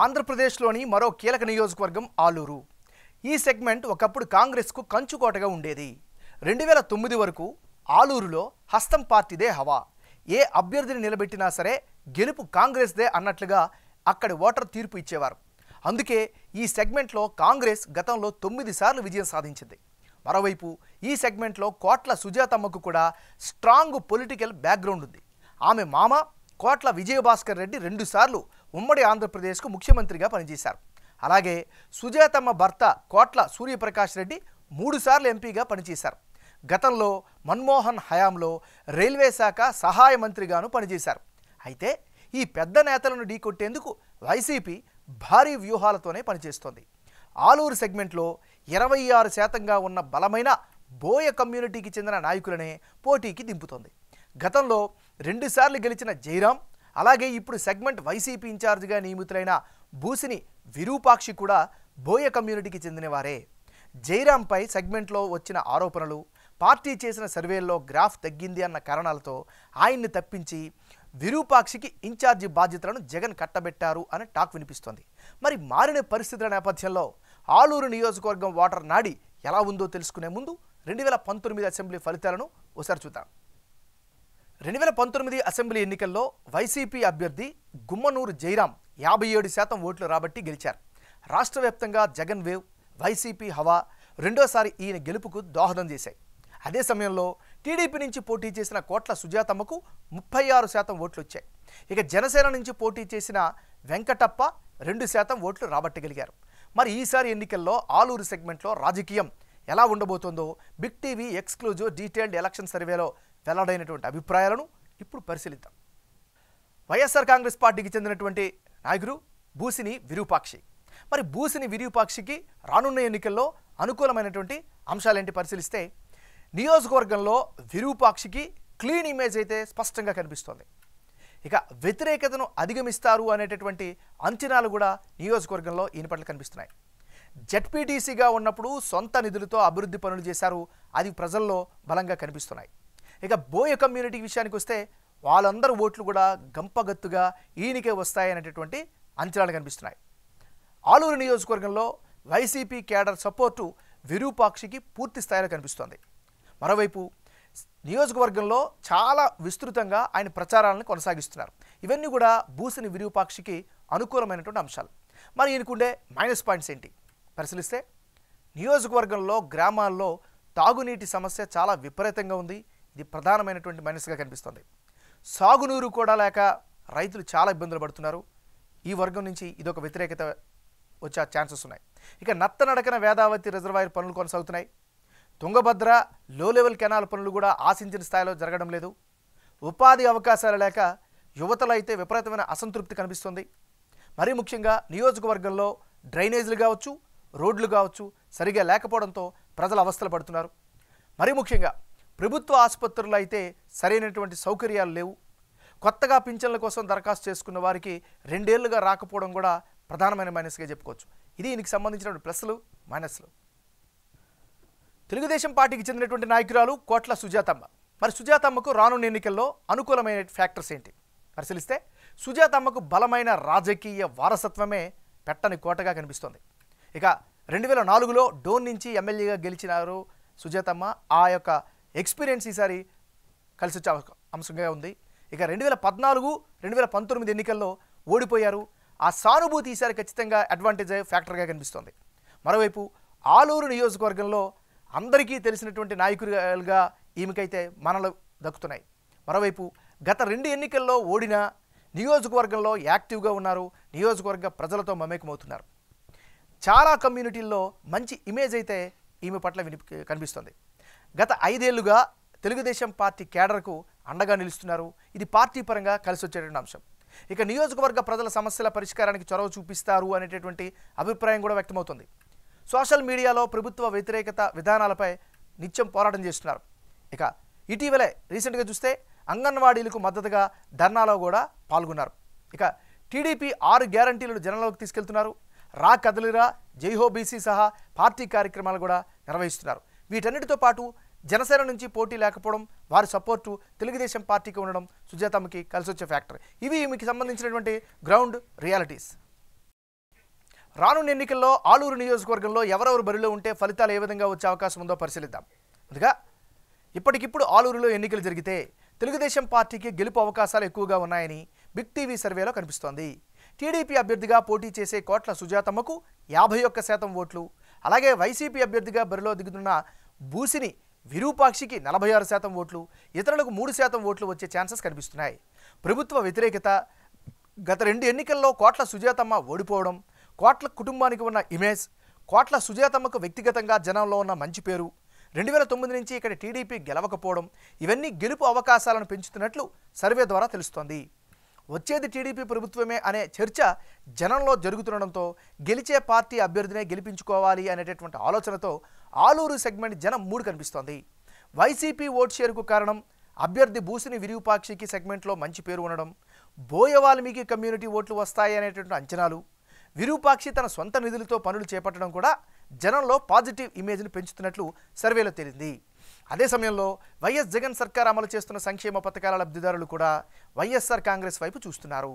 ఆంధ్రప్రదేశ్లోని మరో కీలక నియోజకవర్గం ఆలూరు. ఈ సెగ్మెంట్ ఒకప్పుడు కాంగ్రెస్కు కంచుకోటగా ఉండేది. 2009 వరకు ఆలూరులో హస్తం పార్టీదే హవా. ఏ అభ్యర్థిని నిలబెట్టినా సరే గెలుపు కాంగ్రెస్దే అన్నట్లుగా అక్కడి ఓటర్ తీర్పు ఇచ్చేవారు. అందుకే ఈ సెగ్మెంట్లో కాంగ్రెస్ గతంలో 9 సార్లు విజయం సాధించింది. మరోవైపు ఈ సెగ్మెంట్లో కోట్ల సుజాతమ్మకు కూడా స్ట్రాంగ్ పొలిటికల్ బ్యాక్గ్రౌండ్ ఉంది. ఆమె మామ కోట్ల విజయభాస్కర్ రెడ్డి 2 సార్లు ఉమ్మడి ఆంధ్రప్రదేశ్కు ముఖ్యమంత్రిగా పనిచేశారు. అలాగే సుజాతమ్మ భర్త కోట్ల సూర్యప్రకాష్ రెడ్డి 3 సార్లు ఎంపీగా పనిచేశారు. గతంలో మన్మోహన్ హయాంలో రైల్వే శాఖ సహాయ మంత్రిగాను పనిచేశారు. అయితే ఈ పెద్ద నేతలను ఢీకొట్టేందుకు వైసీపీ భారీ వ్యూహాలతోనే పనిచేస్తోంది. ఆలూరు సెగ్మెంట్లో 26% ఉన్న బలమైన బోయ కమ్యూనిటీకి చెందిన నాయకులనే పోటీకి దింపుతోంది. గతంలో 2 సార్లు గెలిచిన జైరాం, అలాగే ఇప్పుడు సెగ్మెంట్ వైసీపీ ఇన్ఛార్జిగా నియమితులైన బూసిని విరూపాక్షి కూడా బోయ కమ్యూనిటీకి చెందినవారే. జైరాంపై సెగ్మెంట్లో వచ్చిన ఆరోపణలు, పార్టీ చేసిన సర్వేల్లో గ్రాఫ్ తగ్గింది అన్న కారణాలతో ఆయన్ని తప్పించి విరూపాక్షికి ఇన్ఛార్జి బాధ్యతలను జగన్ కట్టబెట్టారు అని టాక్ వినిపిస్తోంది. మరి మారిన పరిస్థితుల నేపథ్యంలో ఆలూరు నియోజకవర్గం ఓటర్ నాడి ఎలా ఉందో తెలుసుకునే ముందు 2019 అసెంబ్లీ ఫలితాలను ఒకసారి చూద్దాం. 2019 అసెంబ్లీ ఎన్నికల్లో వైసీపీ అభ్యర్థి గుమ్మనూరు జైరాం 57% ఓట్లు రాబట్టి గెలిచారు. రాష్ట్ర వ్యాప్తంగా జగన్ వేవ్, వైసీపీ హవా రెండోసారి ఈయన గెలుపుకు దోహదం చేశాయి. అదే సమయంలో టీడీపీ నుంచి పోటీ చేసిన కోట్ల సుజాతమ్మకు 36% ఓట్లు వచ్చాయి. ఇక జనసేన నుంచి పోటీ చేసిన వెంకటప్ప 2% ఓట్లు రాబట్టగలిగారు. మరి ఈసారి ఎన్నికల్లో ఆలూరు సెగ్మెంట్లో రాజకీయం ఎలా ఉండబోతోందో big TV exclusive detailed election సర్వేలో వెల్లడైనటువంటి అభిప్రాయాలను ఇప్పుడు పరిశీలిద్దాం. వైఎస్ఆర్ కాంగ్రెస్ పార్టీకి చెందినటువంటి నాయకుడు బూసిని విరూపాక్షి. మరి బూసిని విరూపాక్షికి రానున్న ఎన్నికల్లో అనుకూలమైనటువంటి అంశాలేంటి పరిశీలిస్తే, నియోజకవర్గంలో విరూపాక్షికి క్లీన్ ఇమేజ్ అయితే స్పష్టంగా కనిపిస్తోంది. ఇక వ్యతిరేకతను అధిగమిస్తారు అనేటటువంటి అంచనాలు కూడా నియోజకవర్గంలో ఈయన పట్ల కనిపిస్తున్నాయి. జెడ్పీటీసీగా ఉన్నప్పుడు సొంత నిధులతో అభివృద్ధి పనులు చేశారు, అది ప్రజల్లో బలంగా కనిపిస్తున్నాయి. ఇక బోయ కమ్యూనిటీ విషయానికి వస్తే వాళ్ళందరూ ఓట్లు కూడా గంపగత్తుగా ఈయనకే వస్తాయనేటటువంటి అంచనాలు కనిపిస్తున్నాయి. ఆలూరు నియోజకవర్గంలో వైసీపీ కేడర్ సపోర్టు విరూపాక్షికి పూర్తి స్థాయిలో కనిపిస్తోంది. మరోవైపు నియోజకవర్గంలో చాలా విస్తృతంగా ఆయన ప్రచారాలను కొనసాగిస్తున్నారు. ఇవన్నీ కూడా బూసిని విరూపాక్షికి అనుకూలమైనటువంటి అంశాలు. మరి ఈయనకుండే మైనస్ పాయింట్స్ ఏంటి పరిశీలిస్తే, నియోజకవర్గంలో గ్రామాల్లో తాగునీటి సమస్య చాలా విపరీతంగా ఉంది. ఇది ప్రధానమైనటువంటి మైనస్గా కనిపిస్తుంది. సాగునీరు కూడా లేక రైతులు చాలా ఇబ్బందులు పడుతున్నారు. ఈ వర్గం నుంచి ఇదొక వ్యతిరేకత వచ్చే ఛాన్సెస్ ఉన్నాయి. ఇక నత్తనడకన వేదావతి రిజర్వాయర్ పనులు కొనసాగుతున్నాయి. తుంగభద్ర లో లెవెల్ కెనాల్ పనులు కూడా ఆశించిన స్థాయిలో జరగడం లేదు. ఉపాధి అవకాశాలు లేక యువతలో అయితే విపరీతమైన అసంతృప్తి కనిపిస్తుంది. మరీ ముఖ్యంగా నియోజకవర్గంలో డ్రైనేజీలు కావచ్చు, రోడ్లు కావచ్చు సరిగా లేకపోవడంతో ప్రజలు అవస్థలు పడుతున్నారు. మరీ ముఖ్యంగా ప్రభుత్వ ఆసుపత్రుల్లో అయితే సరైనటువంటి సౌకర్యాలు లేవు. కొత్తగా పింఛన్ల కోసం దరఖాస్తు చేసుకున్న వారికి 2 ఏళ్లుగా రాకపోవడం కూడా ప్రధానమైన మైనస్గా చెప్పుకోవచ్చు. ఇది దీనికి సంబంధించినటువంటి ప్లస్లు, మైనస్లు. తెలుగుదేశం పార్టీకి చెందినటువంటి నాయకురాలు కోట్ల సుజాతమ్మ. మరి సుజాతమ్మకు రానున్న ఎన్నికల్లో అనుకూలమైన ఫ్యాక్టర్స్ ఏంటి పరిశీలిస్తే, సుజాతమ్మకు బలమైన రాజకీయ వారసత్వమే పెట్టని కోటగా కనిపిస్తోంది. ఇక 2004లో డోన్ నుంచి ఎమ్మెల్యేగా గెలిచినారు సుజాతమ్మ. ఆ యొక్క ఎక్స్పీరియన్స్ ఈసారి కలిసి వచ్చే అంశంగా ఉంది. ఇక 2014, 2019 ఎన్నికల్లో ఓడిపోయారు. ఆ సానుభూతి ఈసారి ఖచ్చితంగా అడ్వాంటేజ్ ఫ్యాక్టర్గా కనిపిస్తోంది. మరోవైపు ఆలూరు నియోజకవర్గంలో అందరికీ తెలిసినటువంటి నాయకులుగా ఈమెకైతే మనలు దక్కుతున్నాయి. మరోవైపు గత 2 ఎన్నికల్లో ఓడిన నియోజకవర్గంలో యాక్టివ్గా ఉన్నారు. నియోజకవర్గ ప్రజలతో మమేకమవుతున్నారు. చాలా కమ్యూనిటీల్లో మంచి ఇమేజ్ అయితే ఈమె పట్ల కనిపిస్తుంది. గత 5 ఏళ్లుగా తెలుగుదేశం పార్టీ కేడర్కు అండగా నిలుస్తున్నారు. ఇది పార్టీ పరంగా కలిసి వచ్చేటువంటి అంశం. ఇక నియోజకవర్గ ప్రజల సమస్యల పరిష్కారానికి చొరవ చూపిస్తారు అనేటటువంటి అభిప్రాయం కూడా వ్యక్తమవుతుంది. సోషల్ మీడియాలో ప్రభుత్వ వ్యతిరేకత విధానాలపై నిత్యం పోరాటం చేస్తున్నారు. ఇక ఇటీవలే రీసెంట్గా చూస్తే అంగన్వాడీలకు మద్దతుగా ధర్నాలో కూడా పాల్గొన్నారు. ఇక టీడీపీ 6 గ్యారంటీలను జనంలోకి తీసుకెళ్తున్నారు. రా కదలిరా, జైహో బీసీ సహా పార్టీ కార్యక్రమాలు కూడా నిర్వహిస్తున్నారు. వీటన్నిటితో పాటు జనసేన నుంచి పోటీ లేకపోవడం, వారి సపోర్టు తెలుగుదేశం పార్టీకి ఉండడం సుజాతమ్మకి కలిసి వచ్చే ఫ్యాక్టర్. ఇవి మీకు సంబంధించినటువంటి గ్రౌండ్ రియాలిటీస్. రానున్న ఎన్నికల్లో ఆలూరు నియోజకవర్గంలో ఎవరెవరు బరిలో ఉంటే ఫలితాలు ఏ విధంగా వచ్చే అవకాశం ఉందో పరిశీలిద్దాం. ముందుగా ఇప్పటికిప్పుడు ఆలూరులో ఎన్నికలు జరిగితే తెలుగుదేశం పార్టీకి గెలుపు అవకాశాలు ఎక్కువగా ఉన్నాయని బిగ్ టీవీ సర్వేలో కనిపిస్తోంది. టీడీపీ అభ్యర్థిగా పోటీ చేసే కోట్ల సుజాతమ్మకు 51% ఓట్లు, అలాగే వైసీపీ అభ్యర్థిగా బరిలో దిగుతున్న బూసిని విరూపాక్షికి 46% ఓట్లు, ఇతరులకు 3% ఓట్లు వచ్చే ఛాన్సెస్ కనిపిస్తున్నాయి. ప్రభుత్వ వ్యతిరేకత, గత 2 ఎన్నికల్లో కోట్ల సుజాతమ్మ ఓడిపోవడం, కోట్ల కుటుంబానికి ఉన్న ఇమేజ్, కోట్ల సుజాతమ్మకు వ్యక్తిగతంగా జనంలో ఉన్న మంచి పేరు, 2009 నుంచి ఇక్కడ టీడీపీ గెలవకపోవడం, ఇవన్నీ గెలుపు అవకాశాలను పెంచుతున్నట్లు సర్వే ద్వారా తెలుస్తోంది. వచ్చేది టీడీపీ ప్రభుత్వమే అనే చర్చ జనంలో జరుగుతుండడంతో గెలిచే పార్టీ అభ్యర్థినే గెలిపించుకోవాలి అనేటటువంటి ఆలోచనతో ఆలూరు సెగ్మెంట్ జనం మూడు కనిపిస్తోంది. వైసీపీ ఓట్ షేరుకు కారణం అభ్యర్థి బూసిని విరూపాక్షికి సెగ్మెంట్లో మంచి పేరు ఉండడం, బోయ వాల్మీకి కమ్యూనిటీ ఓట్లు వస్తాయి అనేటువంటి అంచనాలు, విరూపాక్షి తన సొంత నిధులతో పనులు చేపట్టడం కూడా జనంలో పాజిటివ్ ఇమేజ్ను పెంచుతున్నట్లు సర్వేలో తేలింది. అదే సమయంలో వైఎస్ జగన్ సర్కార్ అమలు చేస్తున్న సంక్షేమ పథకాల లబ్ధిదారులు కూడా వైఎస్ఆర్ కాంగ్రెస్ వైపు చూస్తున్నారు.